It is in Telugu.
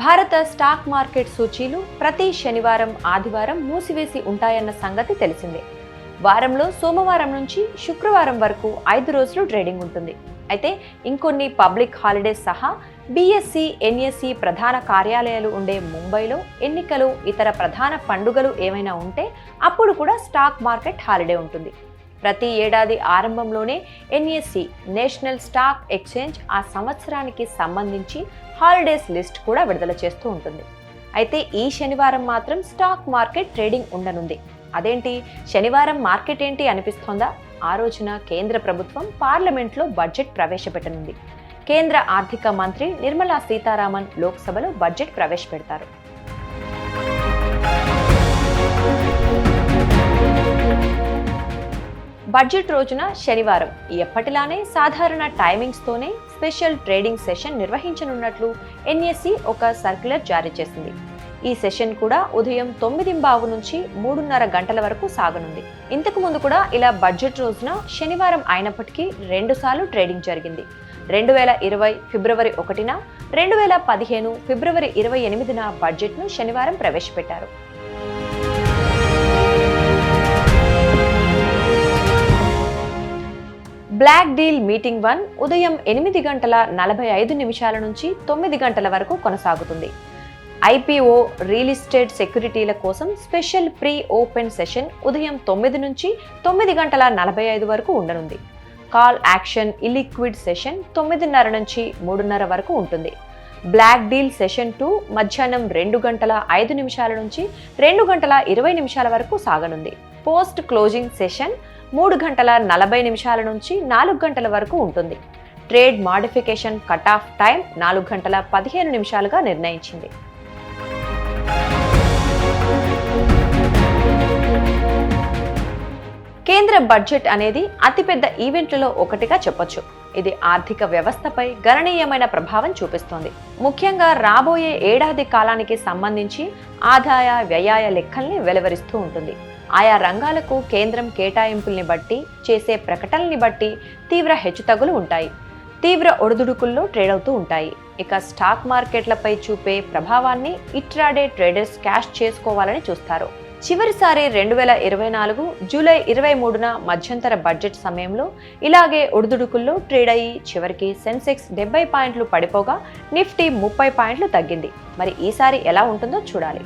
భారత స్టాక్ మార్కెట్ సూచీలు ప్రతి శనివారం ఆదివారం మూసివేసి ఉంటాయన్న సంగతి తెలిసిందే. వారంలో సోమవారం నుంచి శుక్రవారం వరకు 5 రోజులు ట్రేడింగ్ ఉంటుంది. అయితే ఇంకొన్ని పబ్లిక్ హాలిడేస్ సహా బీఎస్సీ, ఎన్ఎస్సీ ప్రధాన కార్యాలయాలు ఉండే ముంబైలో ఎన్నికలు, ఇతర ప్రధాన పండుగలు ఏమైనా ఉంటే అప్పుడు కూడా స్టాక్ మార్కెట్ హాలిడే ఉంటుంది. ప్రతి ఏడాది ఆరంభంలోనే ఎన్ఎస్సీ, నేషనల్ స్టాక్ ఎక్స్చేంజ్ ఆ సంవత్సరానికి సంబంధించి హాలిడేస్ లిస్ట్ కూడా విడుదల చేస్తూ ఉంటుంది. అయితే ఈ శనివారం మాత్రం స్టాక్ మార్కెట్ ట్రేడింగ్ ఉండనుంది. అదేంటి, శనివారం మార్కెట్ ఏంటి అనిపిస్తోందా? ఆ రోజున కేంద్ర ప్రభుత్వం పార్లమెంట్లో బడ్జెట్ ప్రవేశపెట్టనుంది. కేంద్ర ఆర్థిక మంత్రి నిర్మలా సీతారామన్ లోక్సభలో బడ్జెట్ ప్రవేశపెడతారు. బడ్జెట్ రోజున శనివారం ఎప్పటిలానే సాధారణ టైమింగ్స్తోనే స్పెషల్ ట్రేడింగ్ సెషన్ నిర్వహించనున్నట్లు ఎన్ఎస్సీ ఒక సర్క్యులర్ జారీ చేసింది. ఈ సెషన్ కూడా ఉదయం 9:15 నుంచి 3:30 గంటల వరకు సాగనుంది. ఇంతకు ముందు కూడా ఇలా బడ్జెట్ రోజున శనివారం అయినప్పటికీ 2 సార్లు ట్రేడింగ్ జరిగింది. 2020 ఫిబ్రవరి 1న, 2015 ఫిబ్రవరి 28న బడ్జెట్ను శనివారం ప్రవేశపెట్టారు. బ్లాక్ డీల్ మీటింగ్ 1 ఉదయం 8:45 నుంచి 9 గంటల వరకు కొనసాగుతుంది. ఐపీఓ, రియల్ ఎస్టేట్ సెక్యూరిటీల కోసం స్పెషల్ ప్రీ ఓపెన్ సెషన్ ఉదయం 9 నుంచి 9:45 వరకు ఉండనుంది. కాల్ యాక్షన్ ఇల్లిక్విడ్ సెషన్ 9:30 నుంచి 3:30 వరకు ఉంటుంది. బ్లాక్ డీల్ సెషన్ 2 మధ్యాహ్నం 2:05 నుంచి 2:20 వరకు సాగనుంది. పోస్ట్ క్లోజింగ్ సెషన్ 3:40 నుంచి 4 గంటల వరకు ఉంటుంది. Trade modification cut off time 4:15 నిర్ణయించింది. కేంద్ర బడ్జెట్ అనేది అతిపెద్ద ఈవెంట్లలో ఒకటిగా చెప్పొచ్చు. ఇది ఆర్థిక వ్యవస్థపై గణనీయమైన ప్రభావం చూపిస్తోంది. ముఖ్యంగా రాబోయే ఏడాది కాలానికి సంబంధించి ఆదాయ, వ్యయాయ లెక్కల్ని వెలువరిస్తూ ఉంటుంది. ఆయా రంగాలకు కేంద్రం కేటాయింపుల్ని బట్టి, చేసే ప్రకటనల్ని బట్టి తీవ్ర హెచ్చుతగ్గులు ఉంటాయి. తీవ్ర ఒడిదుడుకుల్లో ట్రేడ్ అవుతూ ఉంటాయి. ఇక స్టాక్ మార్కెట్లపై చూపే ప్రభావాన్ని ఇంట్రాడే ట్రేడర్స్ క్యాష్ చేసుకోవాలని చూస్తారు. చివరిసారి 2024 జూలై 23న మధ్యంతర బడ్జెట్ సమయంలో ఇలాగే ఒడిదుడుకుల్లో ట్రేడ్ అయ్యి చివరికి సెన్సెక్స్ 70 పాయింట్లు పడిపోగా నిఫ్టీ 30 పాయింట్లు తగ్గింది. మరి ఈసారి ఎలా ఉంటుందో చూడాలి.